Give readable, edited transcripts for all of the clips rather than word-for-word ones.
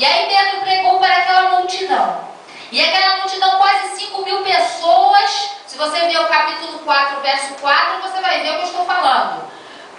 E aí Pedro pregou para aquela multidão. E aquela multidão, quase 5.000 pessoas. Se você ver o capítulo 4, verso 4, você vai ver o que eu estou falando.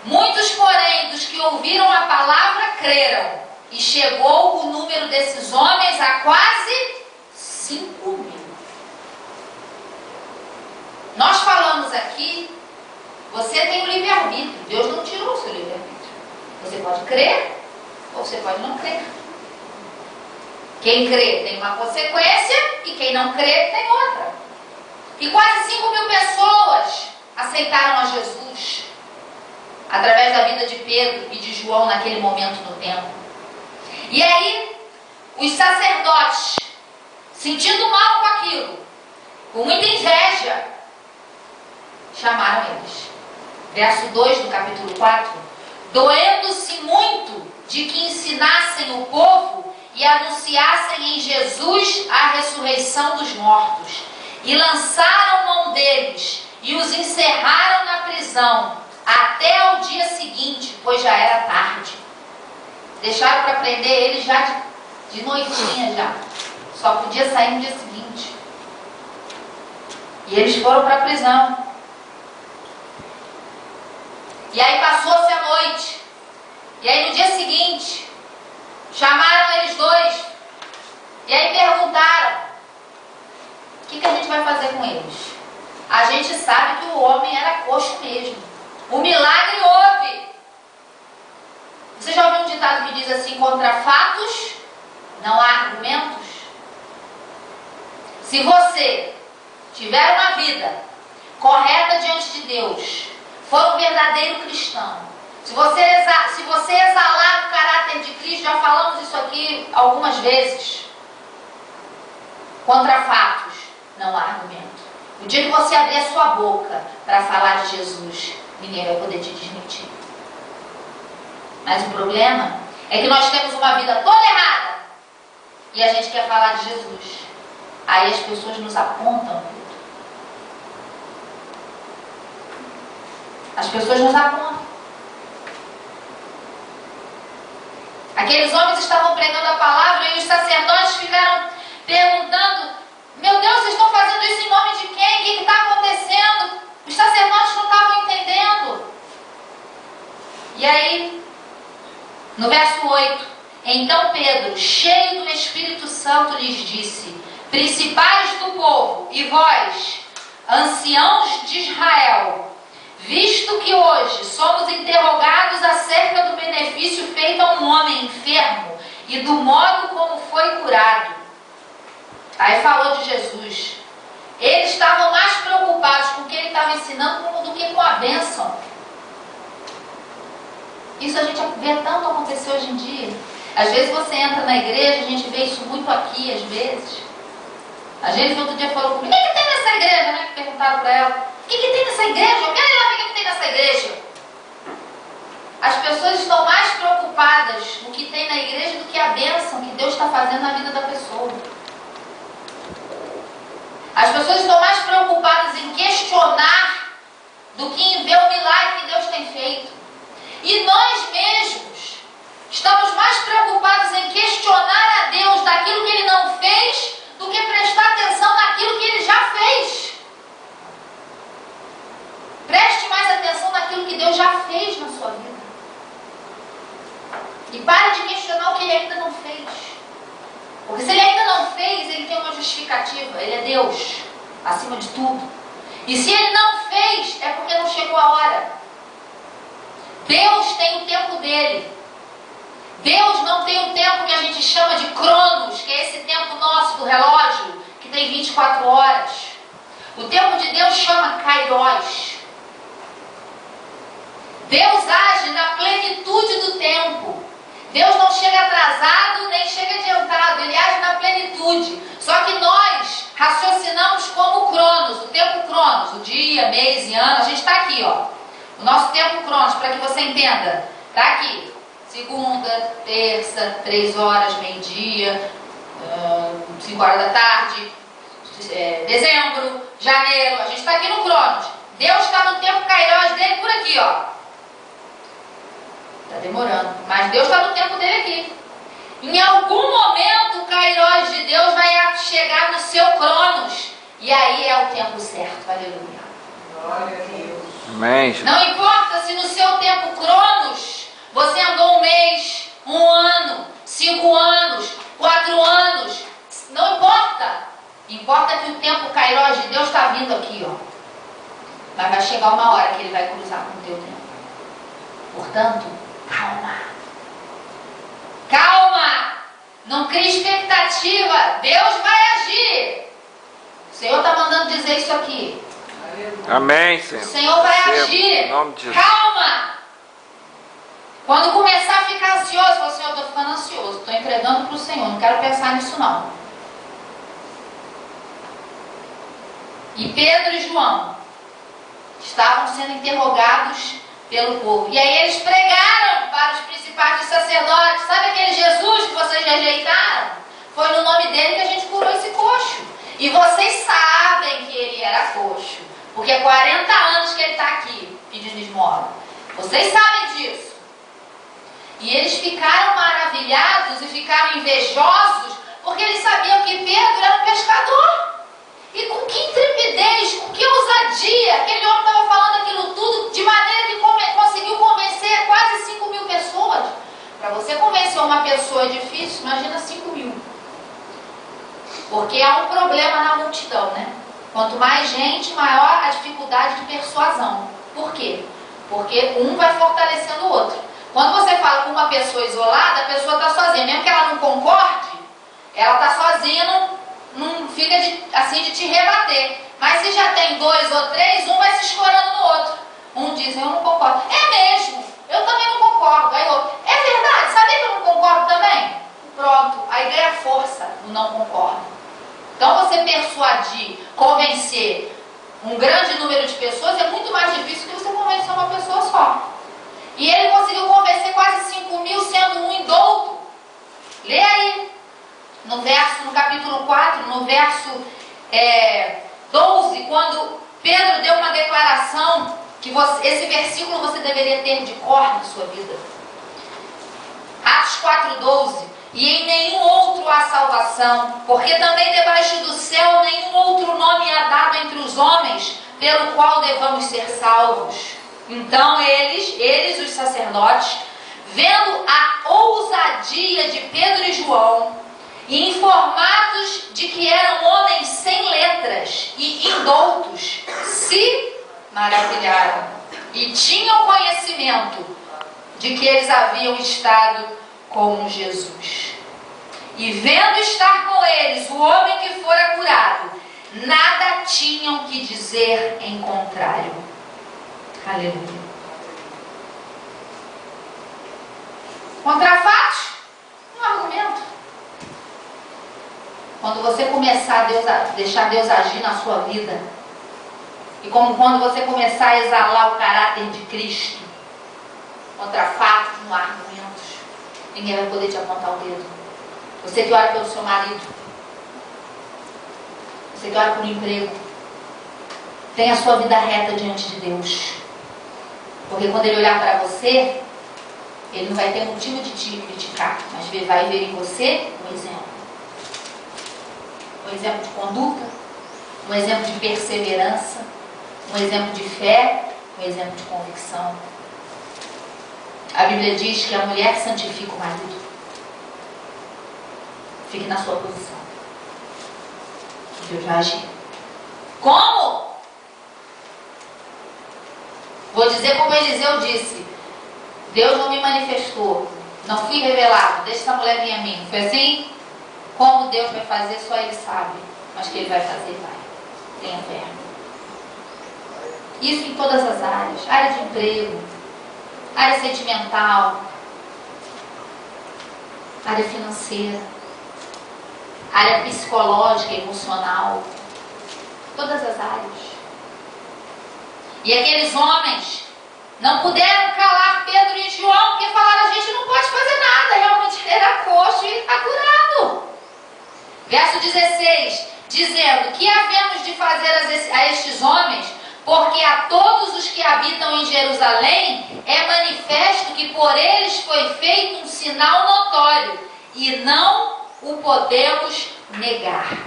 Muitos, porém, dos que ouviram a palavra, creram. E chegou o número desses homens a quase 5.000. Nós falamos aqui, você tem o livre-arbítrio. Deus não tirou o seu livre-arbítrio. Você pode crer ou você pode não crer. Quem crê tem uma consequência e quem não crê tem outra. E quase 5.000 pessoas aceitaram a Jesus através da vida de Pedro e de João naquele momento no templo. E aí, os sacerdotes, sentindo mal com aquilo, com muita inveja, chamaram eles. Verso 2 do capítulo 4. Doendo-se muito de que ensinassem o povo e anunciassem em Jesus a ressurreição dos mortos. E lançaram mão deles e os encerraram na prisão até ao dia seguinte, pois já era tarde. Deixaram para prender eles já de noitinha já. Só podia sair no dia seguinte. E eles foram para a prisão. E aí passou-se a noite. E aí no dia seguinte, chamaram eles dois. E aí perguntaram: o que a gente vai fazer com eles? A gente sabe que o homem era coxo mesmo. O milagre houve. Você já ouviu um ditado que diz assim: contra fatos não há argumentos? Se você tiver uma vida correta diante de Deus, for um verdadeiro cristão, se você exalar o caráter de Cristo, já falamos isso aqui algumas vezes, contra fatos não há argumento. O dia que você abrir a sua boca para falar de Jesus, ninguém vai poder te desmentir. Mas o problema é que nós temos uma vida toda errada e a gente quer falar de Jesus. Aí as pessoas nos apontam. As pessoas nos apontam. Aqueles homens estavam pregando a palavra e os sacerdotes ficaram perguntando: meu Deus, vocês estão fazendo isso em nome de quem? O que está acontecendo? Os sacerdotes não estavam entendendo. E aí, no verso 8, então Pedro, cheio do Espírito Santo, lhes disse: principais do povo e vós, anciãos de Israel, visto que hoje somos interrogados acerca do benefício feito a um homem enfermo e do modo como foi curado. Aí falou de Jesus. Eles estavam mais preocupados com o que ele estava ensinando do que com a bênção. Isso a gente vê tanto acontecer hoje em dia. Às vezes você entra na igreja, a gente vê isso muito aqui, às vezes. A gente outro dia falou comigo: o que tem nessa igreja, né? Perguntaram para ela: o que tem nessa igreja? Eu quero ir lá ver o que tem nessa igreja. As pessoas estão mais preocupadas no que tem na igreja do que a bênção que Deus está fazendo na vida da pessoa. As pessoas estão mais preocupadas em questionar do que em ver o milagre que Deus tem feito. E nós mesmos estamos mais preocupados em questionar a Deus daquilo que Ele não fez do que prestar atenção naquilo que Ele já fez. Preste mais atenção naquilo que Deus já fez na sua vida. E pare de questionar o que Ele ainda não fez. Porque se Ele ainda não fez, Ele tem uma justificativa. Ele é Deus, acima de tudo. E se Ele não fez, é porque não chegou a hora. Deus tem o tempo dele. Deus não tem o tempo que a gente chama de cronos, que é esse tempo nosso do relógio, que tem 24 horas. O tempo de Deus chama kairos. Deus age na plenitude do tempo. Deus não chega atrasado nem chega adiantado, Ele age na plenitude. Só que nós raciocinamos como cronos, o tempo cronos, o dia, mês e ano. A gente está aqui, ó. O nosso tempo cronos, para que você entenda, está aqui. Segunda, terça, 3 horas, meio-dia, 5 horas da tarde, dezembro, janeiro. A gente está aqui no cronos. Deus está no tempo kairos dele por aqui, ó. Está demorando, mas Deus está no tempo dele aqui. Em algum momento o Kairos de Deus vai chegar no seu Cronos. E aí é o tempo certo. Aleluia. Glória a Deus. Amém. Não importa se no seu tempo Cronos você andou 1 mês, 1 ano, 5 anos, 4 anos. Não importa. Importa que o tempo Kairos de Deus está vindo aqui, ó. Mas vai chegar uma hora que ele vai cruzar com o teu tempo. Portanto, calma. Calma. Não crie expectativa. Deus vai agir. O Senhor está mandando dizer isso aqui. Amém, Senhor. O Senhor vai Receba, agir. em nome de Jesus. Calma. Quando começar a ficar ansioso, fala, Senhor, eu estou ficando ansioso. Estou entregando para o Senhor. Não quero pensar nisso não. E Pedro e João estavam sendo interrogados pelo povo. E aí eles pregaram para os principais sacerdotes. Sabe aquele Jesus que vocês rejeitaram? Foi no nome dele que a gente curou esse coxo. E vocês sabem que ele era coxo. Porque há 40 anos que ele está aqui pedindo esmola. Vocês sabem disso. E eles ficaram maravilhados e ficaram invejosos porque eles sabiam que Pedro era um pescador. E com que intrepidez, com que ousadia, aquele homem estava falando aquilo tudo, de maneira que conseguiu convencer quase 5.000 pessoas. Para você convencer uma pessoa é difícil, imagina 5.000. Porque há um problema na multidão, né? Quanto mais gente, maior a dificuldade de persuasão. Por quê? Porque um vai fortalecendo o outro. Quando você fala com uma pessoa isolada, a pessoa está sozinha. Mesmo que ela não concorde, ela está sozinha, não fica de te rebater. Mas se já tem 2 ou 3, um vai se escorando no outro. Um diz, eu não concordo. É mesmo, eu também não concordo. Aí outro, é verdade, sabia que eu não concordo também? Pronto, aí ganha força no não concordo. Então você persuadir, convencer um grande número de pessoas é muito mais difícil que você convencer uma pessoa só. E ele conseguiu convencer quase 5.000, sendo um indouto. Lê aí. No capítulo 4, no verso 12, quando Pedro deu uma declaração, que esse versículo você deveria ter de cor na sua vida. Atos 4:12. E em nenhum outro há salvação, porque também debaixo do céu nenhum outro nome há dado entre os homens, pelo qual devamos ser salvos. Então eles, os sacerdotes, vendo a ousadia de Pedro e João, e informados de que eram homens sem letras e indoutos, se maravilharam e tinham conhecimento de que eles haviam estado com Jesus. E vendo estar com eles o homem que fora curado, nada tinham que dizer em contrário. Aleluia. Contra fatos, um argumento. Quando você começar a deixar Deus agir na sua vida, e como quando você começar a exalar o caráter de Cristo, contra fatos, não há argumentos. Ninguém vai poder te apontar o dedo. Você que ora pelo seu marido, você que ora por um emprego, tenha a sua vida reta diante de Deus. Porque quando Ele olhar para você, Ele não vai ter motivo de te criticar, mas vai ver em você um exemplo. Um exemplo de conduta, um exemplo de perseverança, um exemplo de fé, um exemplo de convicção. A Bíblia diz que a mulher santifica o marido. Fique na sua posição. Deus vai agir. Como? Vou dizer como Eliseu disse. Deus não me manifestou. Não fui revelado. Deixa essa mulher vir a mim. Foi assim? Como Deus vai fazer, só Ele sabe. Mas que Ele vai fazer, vai. Tenha fé. Isso em todas as áreas. Área de emprego, área sentimental, área financeira, área psicológica, emocional, todas as áreas. E aqueles homens não puderam calar Pedro e João, porque falaram, a gente não pode fazer nada, realmente ele era coxo e está curado. Verso 16, dizendo, que havemos de fazer a estes homens, porque a todos os que habitam em Jerusalém é manifesto que por eles foi feito um sinal notório, e não o podemos negar.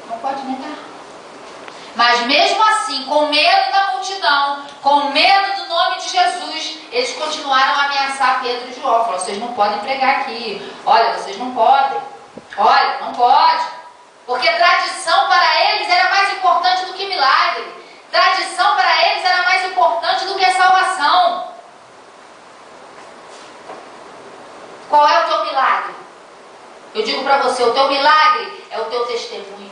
Não pode negar. Mas mesmo assim, com medo da multidão, com medo do nome de Jesus, eles continuaram a ameaçar Pedro e João. Falaram, vocês não podem pregar aqui. Olha, vocês não podem. Olha, não pode. Porque tradição para eles era mais importante do que milagre. Tradição para eles era mais importante do que a salvação. Qual é o teu milagre? Eu digo para você, o teu milagre é o teu testemunho.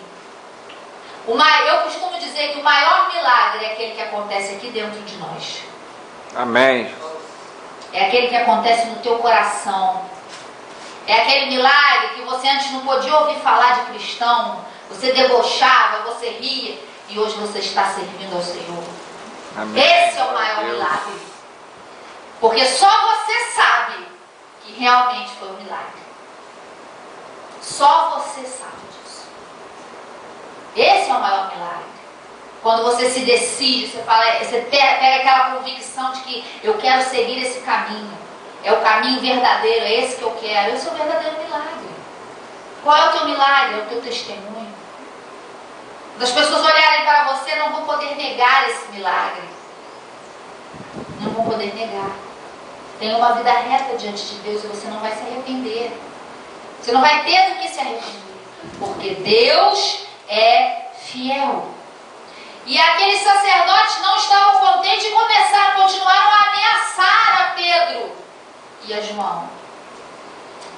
Eu costumo dizer que o maior milagre é aquele que acontece aqui dentro de nós. Amém. É aquele que acontece no teu coração. É aquele milagre que você antes não podia ouvir falar de cristão. Você debochava, você ria. E hoje você está servindo ao Senhor. Amém. Esse é o maior milagre. Porque só você sabe que realmente foi um milagre. Só você sabe disso. Esse é o maior milagre. Quando você se decide, você pega aquela convicção de que eu quero seguir esse caminho. É o caminho verdadeiro, é esse que eu quero. Esse é o verdadeiro milagre. Qual é o teu milagre? É o teu testemunho. Quando as pessoas olharem para você, não vão poder negar esse milagre. Não vão poder negar. Tenha uma vida reta diante de Deus e você não vai se arrepender. Você não vai ter do que se arrepender. Porque Deus é fiel. E aqueles sacerdotes não estavam contentes e continuaram a ameaçar a Pedro e a João.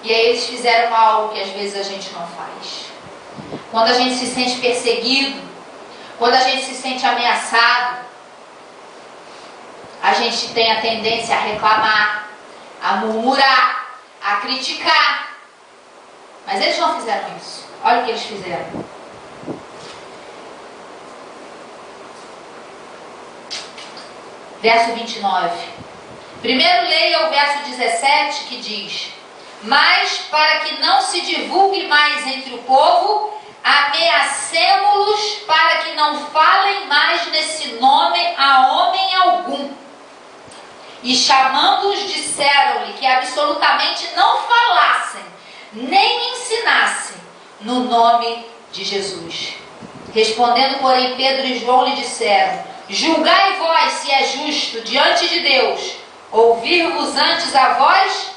E aí eles fizeram algo que às vezes a gente não faz. Quando a gente se sente perseguido, quando a gente se sente ameaçado, a gente tem a tendência a reclamar, a murmurar, a criticar. Mas eles não fizeram isso. Olha o que eles fizeram. Verso 29. Primeiro leia o verso 17 que diz: mas para que não se divulgue mais entre o povo, ameacemo-los para que não falem mais nesse nome a homem algum. E chamando-os disseram-lhe que absolutamente não falassem, nem ensinassem no nome de Jesus. Respondendo, porém, Pedro e João lhe disseram: julgai vós se é justo diante de Deus ouvir-vos antes a vós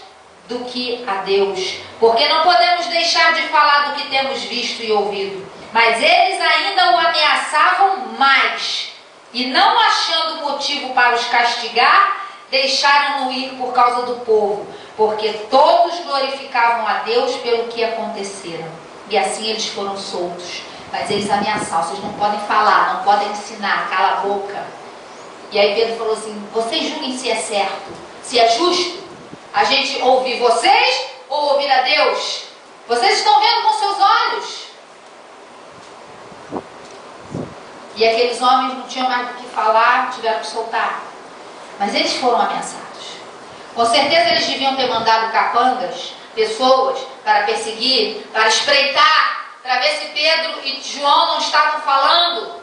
do que a Deus, porque não podemos deixar de falar do que temos visto e ouvido. Mas eles ainda o ameaçavam mais, e não achando motivo para os castigar, deixaram-no ir por causa do povo, porque todos glorificavam a Deus pelo que aconteceram. E assim eles foram soltos. Mas eles ameaçavam: vocês não podem falar, não podem ensinar, cala a boca. E aí Pedro falou assim: vocês julguem se é certo, se é justo a gente ouvir vocês ou ouvir a Deus? Vocês estão vendo com seus olhos. E aqueles homens não tinham mais do que falar, tiveram que soltar. Mas eles foram ameaçados. Com certeza eles deviam ter mandado capangas, pessoas para perseguir, para espreitar, para ver se Pedro e João não estavam falando